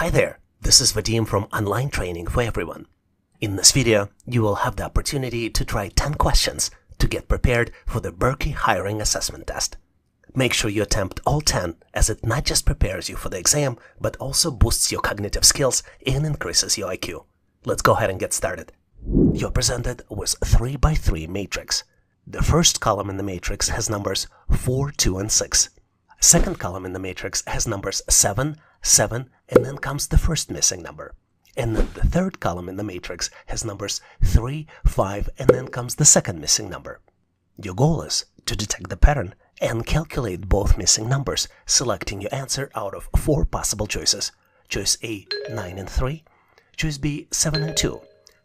Hi there, this is Vadim from Online Training for Everyone. In this video, you will have the opportunity to try 10 questions to get prepared for the Berke Hiring Assessment Test. Make sure you attempt all 10, as it not just prepares you for the exam, but also boosts your cognitive skills and increases your IQ. Let's go ahead and get started. You're presented with 3x3 matrix. The first column in the matrix has numbers 4, 2, and 6. Second column in the matrix has numbers 7, 7, and then comes the first missing number. And then the third column in the matrix has numbers 3, 5, and then comes the second missing number. Your goal is to detect the pattern and calculate both missing numbers, selecting your answer out of 4 possible choices. Choice A, 9 and 3, choice B, 7 and 2,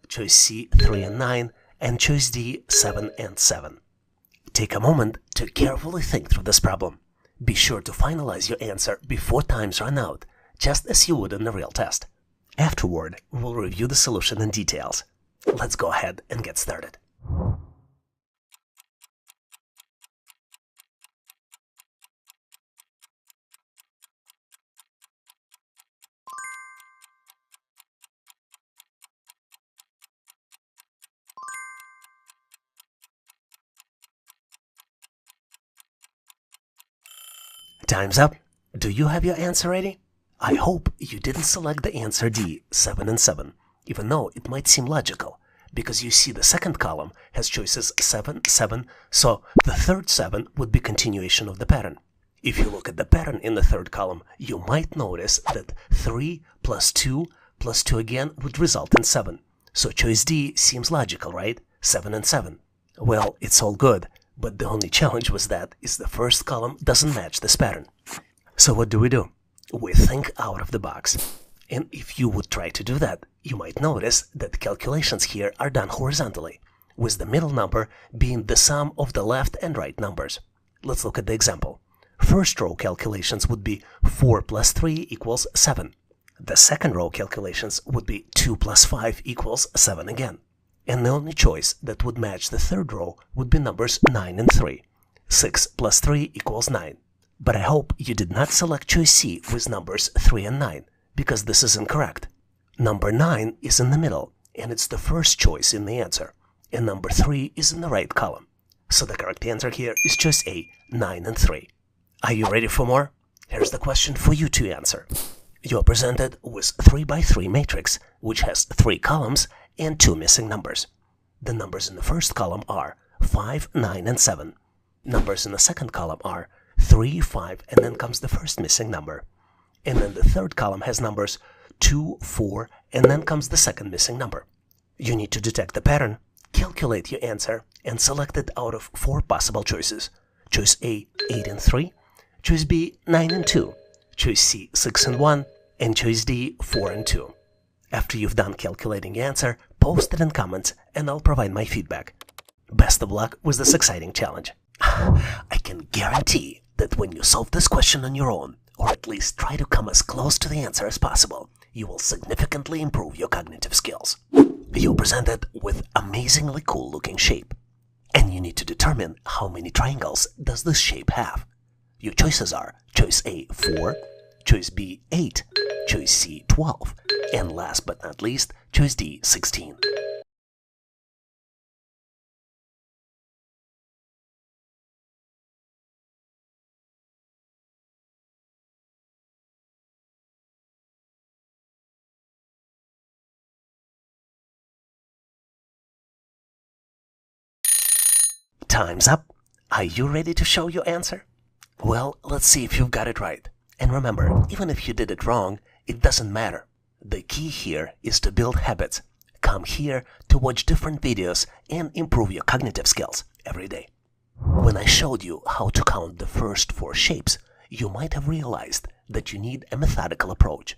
choice C, 3 and 9, and choice D, 7 and 7. Take a moment to carefully think through this problem. Be sure to finalize your answer before times run out, just as you would in the real test. Afterward, we'll review the solution in details. Let's go ahead and get started. Time's up. Do you have your answer ready? I hope you didn't select the answer D, 7 and 7, even though it might seem logical, because you see the second column has choices 7, 7, so the third 7 would be continuation of the pattern. If you look at the pattern in the third column, you might notice that 3 plus 2 plus 2 again would result in 7. So choice D seems logical, right? 7 and 7. Well, it's all good. But the only challenge was that the first column doesn't match this pattern. So what do? We think out of the box. And if you would try to do that, you might notice that the calculations here are done horizontally, with the middle number being the sum of the left and right numbers. Let's look at the example. First row calculations would be 4 plus 3 equals 7. The second row calculations would be 2 plus 5 equals 7 again. And the only choice that would match the third row would be numbers 9 and 3. 6 plus 3 equals 9. But I hope you did not select choice C with numbers 3 and 9, because this is incorrect. Number 9 is in the middle, and it's the first choice in the answer. And number 3 is in the right column. So the correct answer here is choice A, 9 and 3. Are you ready for more? Here's the question for you to answer. You're presented with 3x3 matrix, which has 3 columns and 2 missing numbers. The numbers in the first column are 5, 9, and 7. Numbers in the second column are 3, 5, and then comes the first missing number. And then the third column has numbers 2, 4, and then comes the second missing number. You need to detect the pattern, calculate your answer, and select it out of 4 possible choices. Choice A, 8 and 3, choice B, 9 and 2, choice C, 6 and 1, and choice D, 4 and 2. After you've done calculating your answer, post it in comments and I'll provide my feedback. Best of luck with this exciting challenge. I can guarantee that when you solve this question on your own, or at least try to come as close to the answer as possible, you will significantly improve your cognitive skills. You're presented with amazingly cool looking shape, and you need to determine how many triangles does this shape have. Your choices are choice A, 4, choice B, 8, choice C, 12, and last but not least, choice D, 16. Time's up. Are you ready to show your answer? Well, let's see if you've got it right. And remember, even if you did it wrong, it doesn't matter. The key here is to build habits. Come here to watch different videos and improve your cognitive skills every day. When I showed you how to count the first 4 shapes, you might have realized that you need a methodical approach.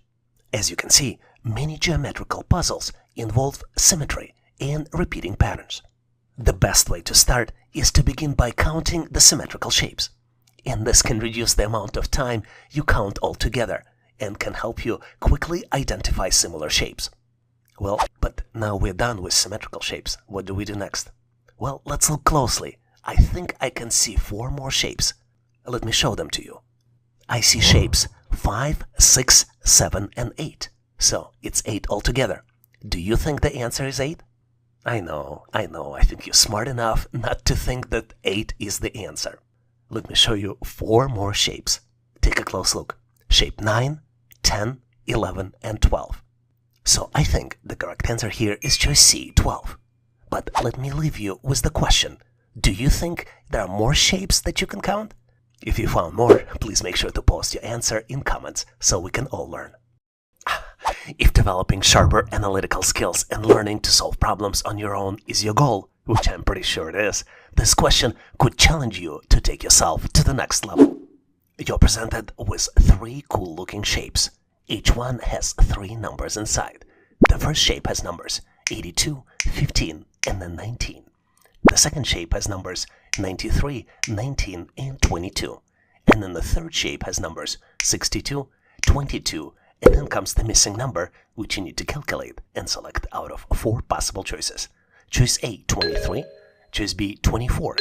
As you can see, many geometrical puzzles involve symmetry and repeating patterns. The best way to start is to begin by counting the symmetrical shapes. And this can reduce the amount of time you count altogether and can help you quickly identify similar shapes. Well, but now we're done with symmetrical shapes. What do we do next? Well, let's look closely. I think I can see 4 more shapes. Let me show them to you. I see shapes 5, 6, 7, and 8. So it's 8 altogether. Do you think the answer is 8? I know. I think you're smart enough not to think that 8 is the answer. Let me show you 4 more shapes. Take a close look. Shape 9, 10, 11, and 12. So I think the correct answer here is choice C, 12. But let me leave you with the question. Do you think there are more shapes that you can count? If you found more, please make sure to post your answer in comments so we can all learn. If developing sharper analytical skills and learning to solve problems on your own is your goal, which I'm pretty sure it is, this question could challenge you to take yourself to the next level. You're presented with 3 cool-looking shapes. Each one has 3 numbers inside. The first shape has numbers 82, 15, and then 19. The second shape has numbers 93, 19, and 22. And then the third shape has numbers 62, 22, and then comes the missing number, which you need to calculate and select out of 4 possible choices. Choice A, 23, choice B, 24,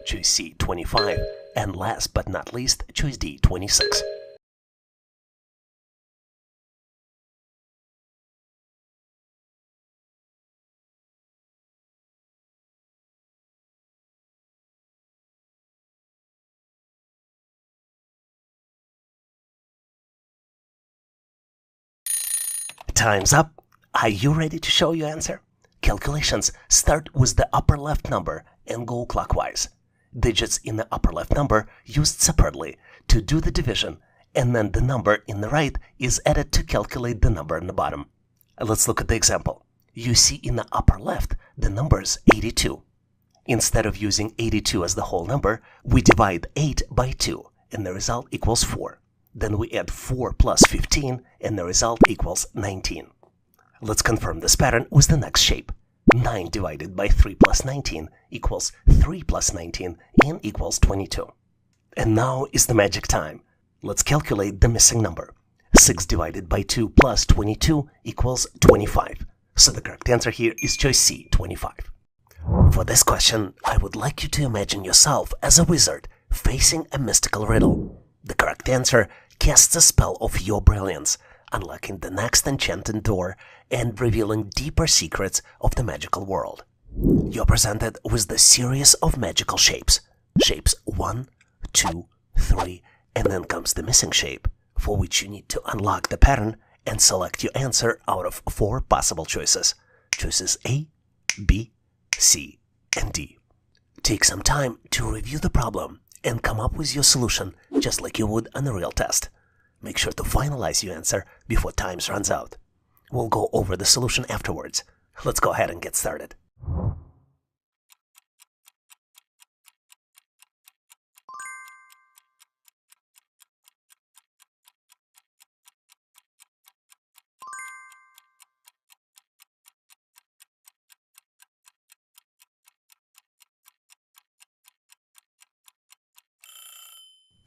choice C, 25, and last but not least, choice D, 26. Time's up. Are you ready to show your answer? Calculations start with the upper left number and go clockwise. Digits in the upper left number used separately to do the division, and then the number in the right is added to calculate the number in the bottom. Let's look at the example. You see in the upper left the numbers 82. Instead of using 82 as the whole number, we divide 8 by 2, and the result equals 4. Then we add 4 plus 15, and the result equals 19. Let's confirm this pattern with the next shape. 9 divided by 3 plus 19 equals 3 plus 19 and equals 22. And now is the magic time. Let's calculate the missing number. 6 divided by 2 plus 22 equals 25. So the correct answer here is choice C, 25. For this question, I would like you to imagine yourself as a wizard facing a mystical riddle. The correct answer casts a spell of your brilliance, unlocking the next enchanted door and revealing deeper secrets of the magical world. You're presented with the series of magical shapes. Shapes 1, 2, 3, and then comes the missing shape, for which you need to unlock the pattern and select your answer out of 4 possible choices. Choices A, B, C, and D. Take some time to review the problem and come up with your solution just like you would on a real test. Make sure to finalize your answer before time runs out. We'll go over the solution afterwards. Let's go ahead and get started.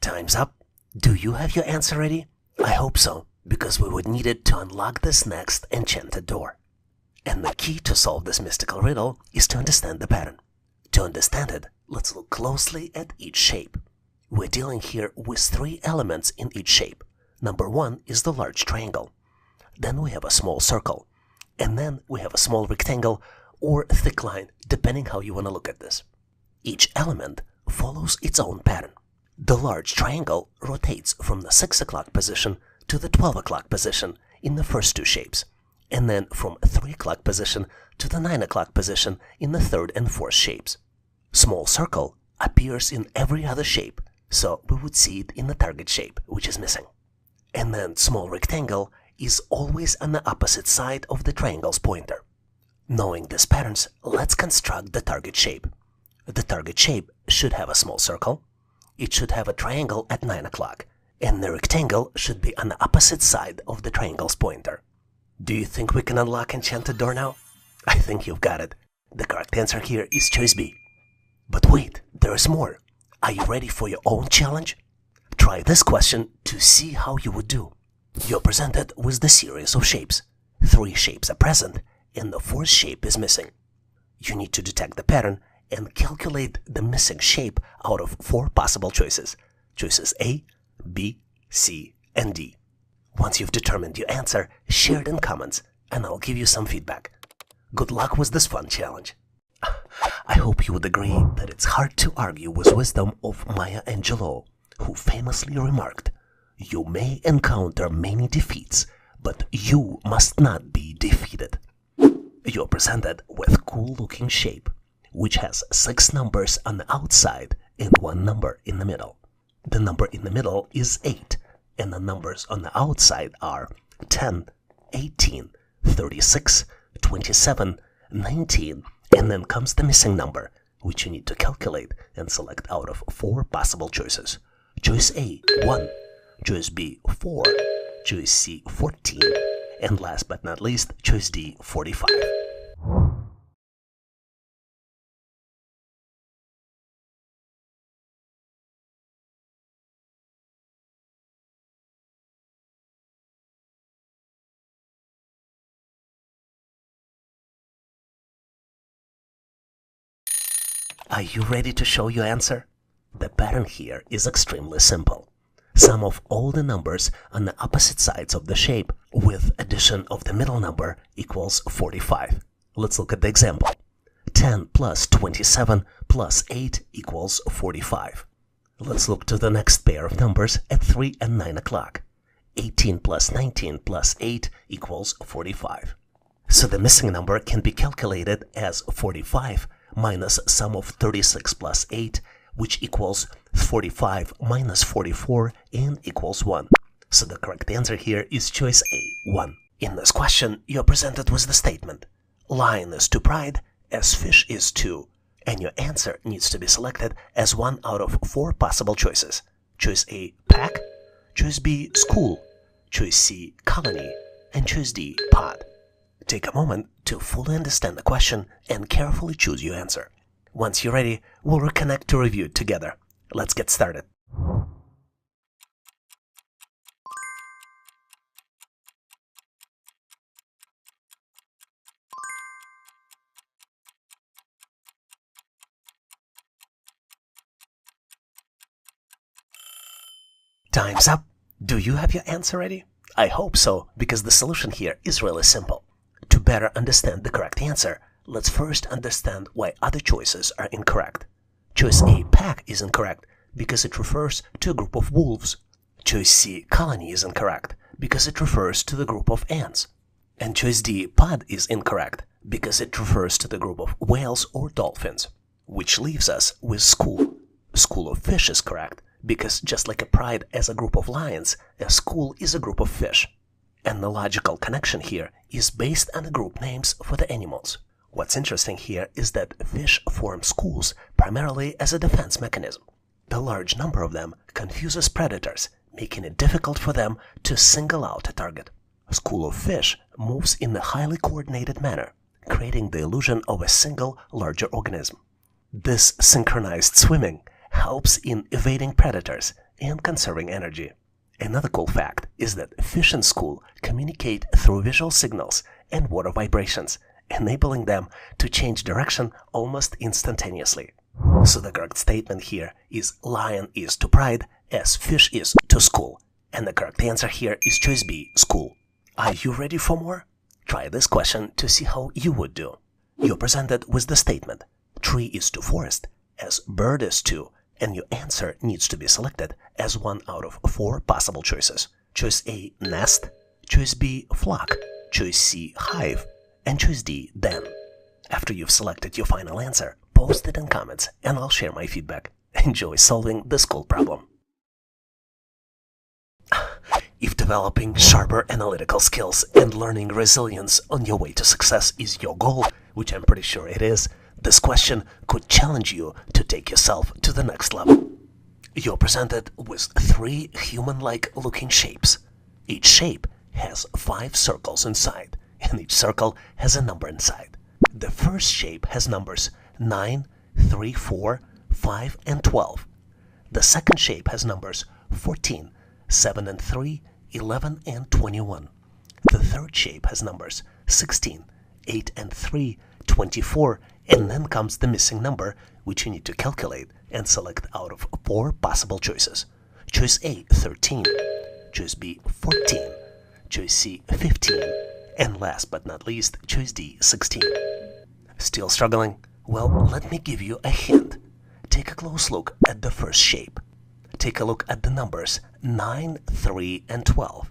Time's up. Do you have your answer ready? I hope so, because we would need it to unlock this next enchanted door. And the key to solve this mystical riddle is to understand the pattern. To understand it, let's look closely at each shape. We're dealing here with 3 elements in each shape. Number 1 is the large triangle. Then we have a small circle. And then we have a small rectangle or thick line, depending how you want to look at this. Each element follows its own pattern. The large triangle rotates from the 6 o'clock position to the 12 o'clock position in the first 2 shapes, and then from 3 o'clock position to the 9 o'clock position in the 3rd and 4th shapes. Small circle appears in every other shape, so we would see it in the target shape, which is missing. And then small rectangle is always on the opposite side of the triangle's pointer. Knowing these patterns, let's construct the target shape. The target shape should have a small circle. It should have a triangle at 9 o'clock, and the rectangle should be on the opposite side of the triangle's pointer. Do you think we can unlock enchanted door now? I think you've got it. The correct answer here is choice B. But wait, there is more. Are you ready for your own challenge? Try this question to see how you would do. You're presented with the series of shapes. 3 shapes are present, and the 4th shape is missing. You need to detect the pattern and calculate the missing shape out of 4 possible choices. Choices A, B, C, and D. Once you've determined your answer, share it in comments, and I'll give you some feedback. Good luck with this fun challenge. I hope you would agree that it's hard to argue with wisdom of Maya Angelou, who famously remarked, "You may encounter many defeats, but you must not be defeated." You're presented with cool-looking shape, which has 6 numbers on the outside and 1 number in the middle. The number in the middle is 8, and the numbers on the outside are 10, 18, 36, 27, 19, and then comes the missing number, which you need to calculate and select out of 4 possible choices. Choice A, 1, choice B, 4, choice C, 14, and last but not least, choice D, 45. Are you ready to show your answer? The pattern here is extremely simple. Sum of all the numbers on the opposite sides of the shape with addition of the middle number equals 45. Let's look at the example. 10 plus 27 plus 8 equals 45. Let's look to the next pair of numbers at 3 and 9 o'clock. 18 plus 19 plus 8 equals 45. So the missing number can be calculated as 45 minus sum of 36 plus 8, which equals 45 minus 44 and equals 1. So the correct answer here is choice A, 1. In this question, you're presented with the statement, "Lion is to pride as fish is to," and your answer needs to be selected as 1 out of 4 possible choices. Choice A, pack, choice B, school, choice C, colony, and choice D, pod. Take a moment to fully understand the question and carefully choose your answer. Once you're ready, we'll reconnect to review it together. Let's get started. Time's up. Do you have your answer ready? I hope so, because the solution here is really simple. To better understand the correct answer, let's first understand why other choices are incorrect. Choice A, pack, is incorrect because it refers to a group of wolves. Choice C, colony, is incorrect because it refers to the group of ants. And choice D, pod, is incorrect because it refers to the group of whales or dolphins. Which leaves us with school. School of fish is correct because just like a pride as a group of lions, a school is a group of fish. And the logical connection here is based on the group names for the animals. What's interesting here is that fish form schools primarily as a defense mechanism. The large number of them confuses predators, making it difficult for them to single out a target. A school of fish moves in a highly coordinated manner, creating the illusion of a single larger organism. This synchronized swimming helps in evading predators and conserving energy. Another cool fact is that fish in school communicate through visual signals and water vibrations, enabling them to change direction almost instantaneously. So the correct statement here is lion is to pride as fish is to school. And the correct answer here is choice B, school. Are you ready for more? Try this question to see how you would do. You're presented with the statement, tree is to forest as bird is to, and your answer needs to be selected as 1 out of 4 possible choices. Choice A, nest, choice B, flock, choice C, hive, and choice D, den. After you've selected your final answer, post it in comments and I'll share my feedback. Enjoy solving this cool problem. If developing sharper analytical skills and learning resilience on your way to success is your goal, which I'm pretty sure it is, this question could challenge you to take yourself to the next level. You're presented with 3 human-like looking shapes. Each shape has 5 circles inside, and each circle has a number inside. The first shape has numbers 9, 3, 4, 5, and 12. The second shape has numbers 14, 7 and 3, 11 and 21. The third shape has numbers 16, 8 and 3, 24, and then comes the missing number, which you need to calculate and select out of 4 possible choices. Choice A, 13, choice B, 14, choice C, 15. And last but not least, choice D, 16. Still struggling? Well, let me give you a hint. Take a close look at the first shape. Take a look at the numbers 9, 3, and 12.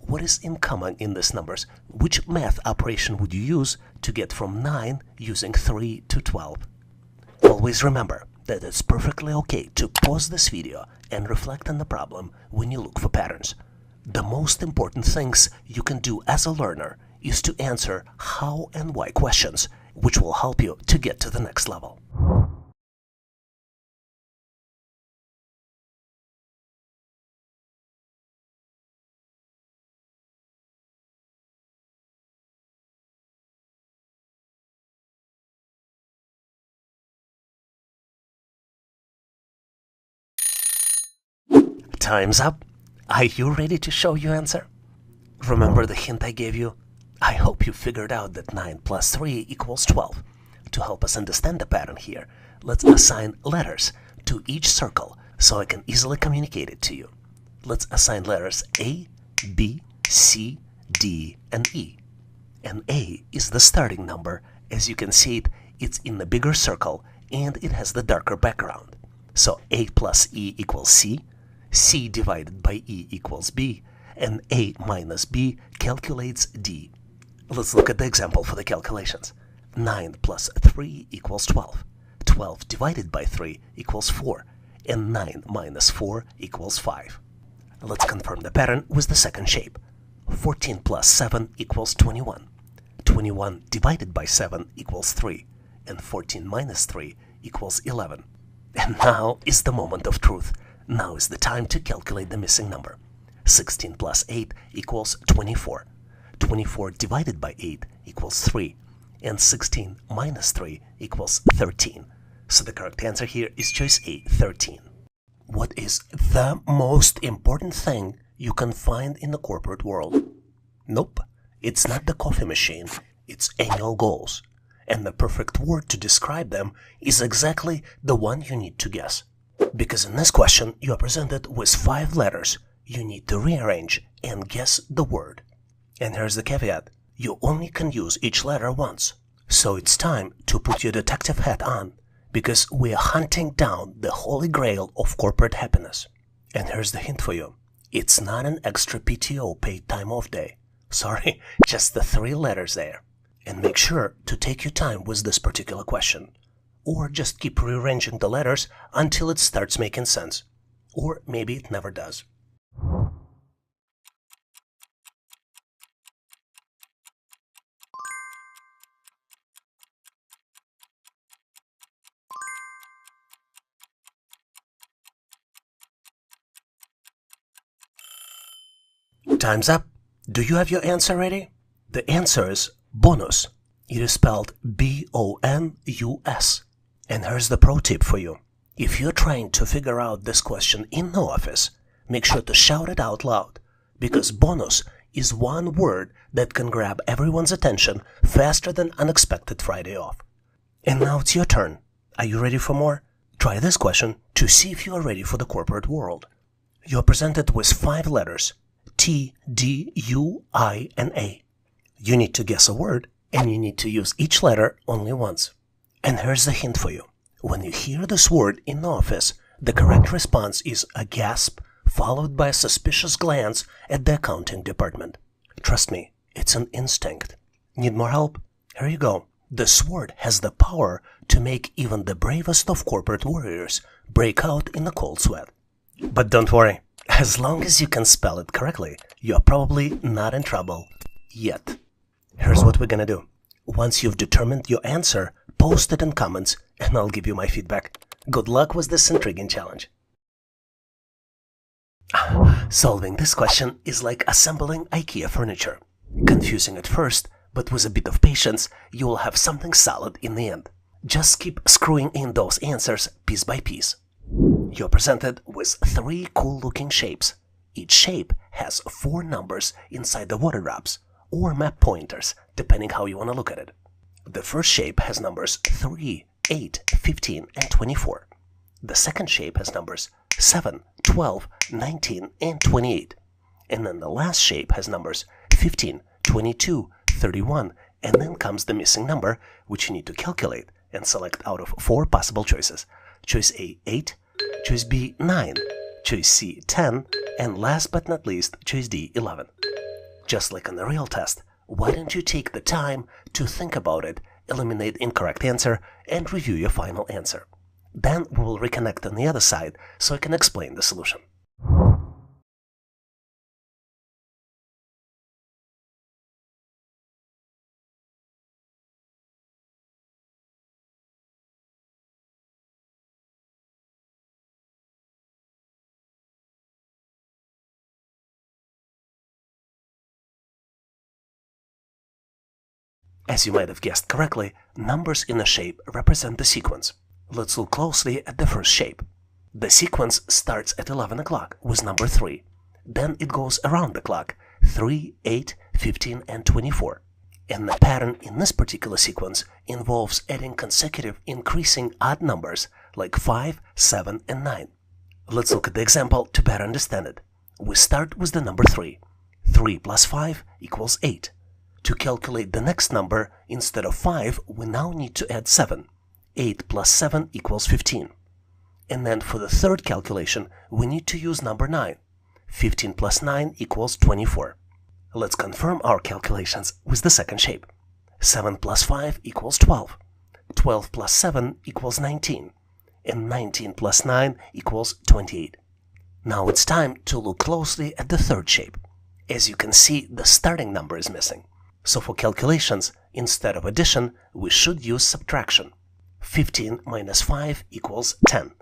What is in common in these numbers? Which math operation would you use to get from 9 using 3 to 12? Always remember that it's perfectly okay to pause this video and reflect on the problem when you look for patterns. The most important things you can do as a learner is to answer how and why questions, which will help you to get to the next level. Time's up. Are you ready to show your answer? Remember the hint I gave you? I hope you figured out that 9 plus 3 equals 12. To help us understand the pattern here, let's assign letters to each circle so I can easily communicate it to you. Let's assign letters A, B, C, D, and E. And A is the starting number. As you can see it's in the bigger circle and it has the darker background. So A plus E equals C, C divided by E equals B, and A minus B calculates D. Let's look at the example for the calculations. 9 plus 3 equals 12. 12 divided by 3 equals 4, and 9 minus 4 equals 5. Let's confirm the pattern with the second shape. 14 plus 7 equals 21. 21 divided by 7 equals 3, and 14 minus 3 equals 11. And now is the moment of truth. Now is the time to calculate the missing number. 16 plus 8 equals 24. 24 divided by 8 equals 3, and 16 minus 3 equals 13. So the correct answer here is choice A, 13. What is the most important thing you can find in the corporate world? Nope, it's not the coffee machine, it's annual goals. And the perfect word to describe them is exactly the one you need to guess. Because in this question, you are presented with 5 letters. You need to rearrange and guess the word. And here's the caveat. You only can use each letter once. So it's time to put your detective hat on, because we are hunting down the holy grail of corporate happiness. And here's the hint for you. It's not an extra PTO, paid time off day. Sorry, just the 3 letters there. And make sure to take your time with this particular question. Or just keep rearranging the letters until it starts making sense. Or maybe it never does. Time's up. Do you have your answer ready? The answer is bonus. It is spelled B-O-N-U-S. And here's the pro tip for you. If you're trying to figure out this question in the office, make sure to shout it out loud, because bonus is one word that can grab everyone's attention faster than unexpected Friday off. And now it's your turn. Are you ready for more? Try this question to see if you are ready for the corporate world. You're presented with 5 letters, T, D, U, I, and A. You need to guess a word, and you need to use each letter only once. And here's the hint for you. When you hear this word in the office, the correct response is a gasp followed by a suspicious glance at the accounting department. Trust me, it's an instinct. Need more help? Here you go. This word has the power to make even the bravest of corporate warriors break out in a cold sweat. But don't worry, as long as you can spell it correctly, you're probably not in trouble yet. Here's what we're gonna do. Once you've determined your answer, post it in comments and I'll give you my feedback. Good luck with this intriguing challenge. Solving this question is like assembling IKEA furniture. Confusing at first, but with a bit of patience, you will have something solid in the end. Just keep screwing in those answers piece by piece. You're presented with 3 cool-looking shapes. Each shape has 4 numbers inside the water drops, or map pointers, depending how you want to look at it. The first shape has numbers 3, 8, 15, and 24. The second shape has numbers 7, 12, 19, and 28. And then the last shape has numbers 15, 22, 31, and then comes the missing number, which you need to calculate and select out of 4 possible choices. Choice A, 8, choice B, 9, choice C, 10, and last but not least, choice D, 11. Just like on the real test, why don't you take the time to think about it, eliminate incorrect answer, and review your final answer. Then we will reconnect on the other side so I can explain the solution. As you might have guessed correctly, numbers in a shape represent the sequence. Let's look closely at the first shape. The sequence starts at 11 o'clock with number 3. Then it goes around the clock, 3, 8, 15, and 24. And the pattern in this particular sequence involves adding consecutive increasing odd numbers like 5, 7, and 9. Let's look at the example to better understand it. We start with the number 3. 3 plus 5 equals 8. To calculate the next number, instead of 5, we now need to add 7. 8 plus 7 equals 15. And then for the third calculation, we need to use number 9. 15 plus 9 equals 24. Let's confirm our calculations with the second shape. 7 plus 5 equals 12. 12 plus 7 equals 19. And 19 plus 9 equals 28. Now it's time to look closely at the third shape. As you can see, the starting number is missing. So for calculations, instead of addition, we should use subtraction. 15 minus 5 equals 10.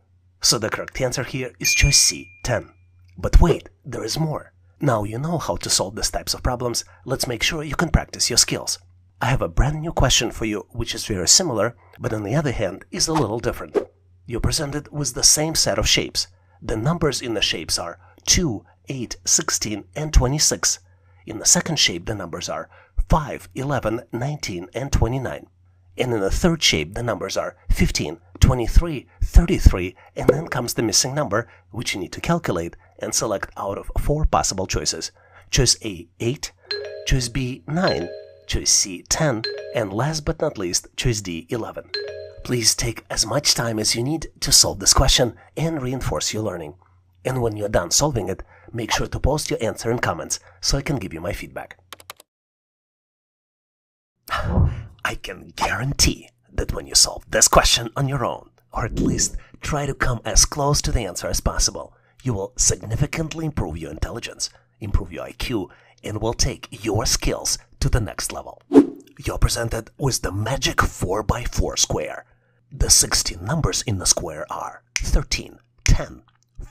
So the correct answer here is choice C, 10. But wait, there is more. Now you know how to solve these types of problems, let's make sure you can practice your skills. I have a brand new question for you, which is very similar, but on the other hand is a little different. You're presented with the same set of shapes. The numbers in the shapes are 2, 8, 16, and 26. In the second shape, the numbers are 5, 11, 19, and 29. And in the third shape, the numbers are 15, 23, 33, and then comes the missing number, which you need to calculate and select out of 4 possible choices. Choice A, 8, choice B, 9, choice C, 10, and last but not least, choice D, 11. Please take as much time as you need to solve this question and reinforce your learning. And when you're done solving it, make sure to post your answer in comments so I can give you my feedback. I can guarantee that when you solve this question on your own, or at least try to come as close to the answer as possible, you will significantly improve your intelligence, improve your IQ, and will take your skills to the next level. You're presented with the magic 4x4 square. The 16 numbers in the square are 13, 10,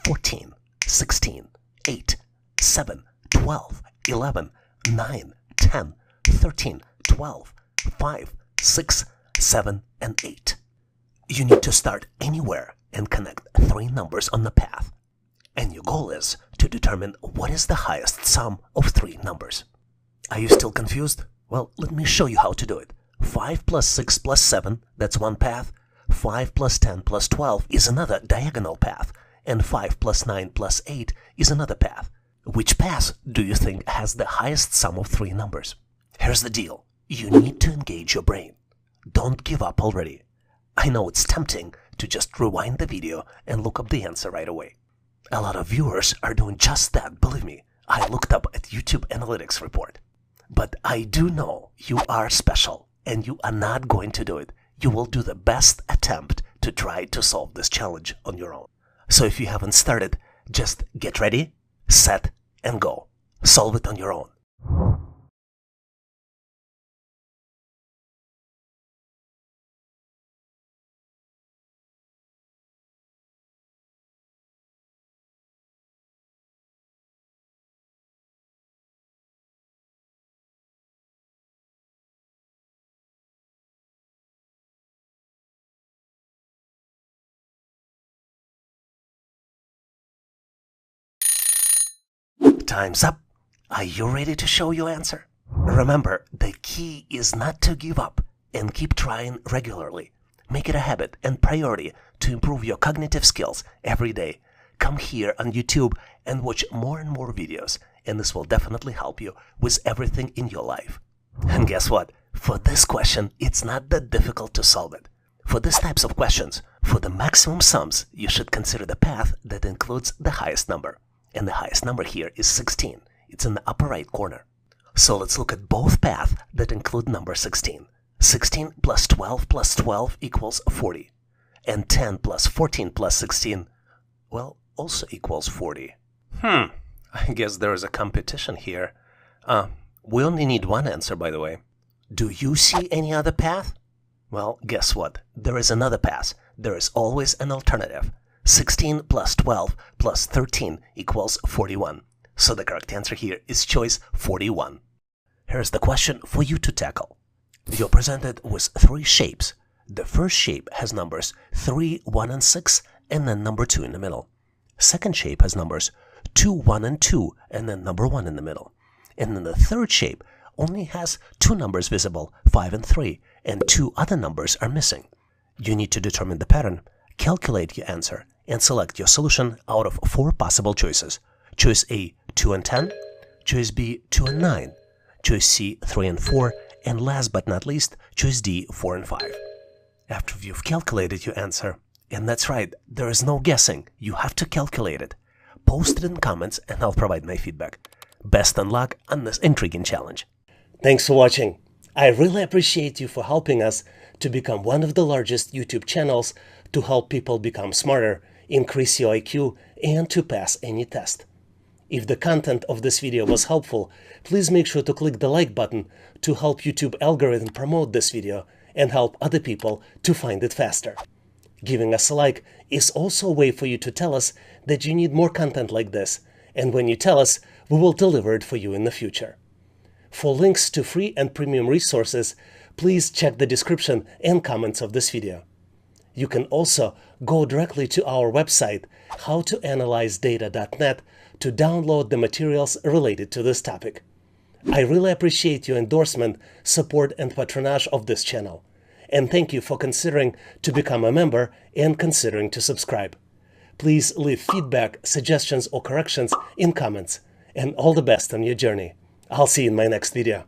14, 16, 8, 7, 12, 11, 9, 10, 13, 12, 5, 6, 7, and 8. You need to start anywhere and connect 3 numbers on the path. And your goal is to determine what is the highest sum of 3 numbers. Are you still confused? Well, let me show you how to do it. 5 plus 6 plus 7, that's one path. 5 plus 10 plus 12 is another diagonal path. And 5 plus 9 plus 8 is another path. Which path do you think has the highest sum of 3 numbers? Here's the deal. You need to engage your brain. Don't give up already. I know it's tempting to just rewind the video and look up the answer right away. A lot of viewers are doing just that, believe me. I looked up at YouTube Analytics report. But I do know you are special and you are not going to do it. You will do the best attempt to try to solve this challenge on your own. So if you haven't started, just get ready, set, and go. Solve it on your own. Time's up. Are you ready to show your answer? Remember, the key is not to give up and keep trying regularly. Make it a habit and priority to improve your cognitive skills every day. Come here on YouTube and watch more and more videos and this will definitely help you with everything in your life. And guess what? For this question, it's not that difficult to solve it. For these types of questions, for the maximum sums, you should consider the path that includes the highest number. And the highest number here is 16. It's in the upper right corner. So let's look at both paths that include number 16. 16 plus 12 equals 40. And 10 plus 14 plus 16, well, also equals 40. I guess there is a competition here. We only need one answer, by the way. Do you see any other path? Well, guess what? There is another path. There is always an alternative. 16 plus 12 plus 13 equals 41. So the correct answer here is choice 41. Here's the question for you to tackle. You're presented with 3 shapes. The first shape has numbers 3, 1, and 6, and then number 2 in the middle. Second shape has numbers 2, 1, and 2, and then number 1 in the middle. And then the third shape only has 2 numbers visible, 5 and 3, and 2 other numbers are missing. You need to determine the pattern, calculate your answer, and select your solution out of 4 possible choices. Choice A, 2 and 10, choice B, 2 and 9, choice C, 3 and 4, and last but not least, choice D, 4 and 5. After you've calculated your answer, and that's right, there is no guessing, you have to calculate it. Post it in comments and I'll provide my feedback. Best of luck on this intriguing challenge. Thanks for watching. I really appreciate you for helping us to become one of the largest YouTube channels to help people become smarter, increase your IQ, and to pass any test. If the content of this video was helpful, please make sure to click the like button to help YouTube algorithm promote this video and help other people to find it faster. Giving us a like is also a way for you to tell us that you need more content like this, and when you tell us, we will deliver it for you in the future. For links to free and premium resources, please check the description and comments of this video. You can also go directly to our website, howtoanalyzedata.net, to download the materials related to this topic. I really appreciate your endorsement, support, and patronage of this channel. And thank you for considering to become a member and considering to subscribe. Please leave feedback, suggestions, or corrections in comments. And all the best on your journey. I'll see you in my next video.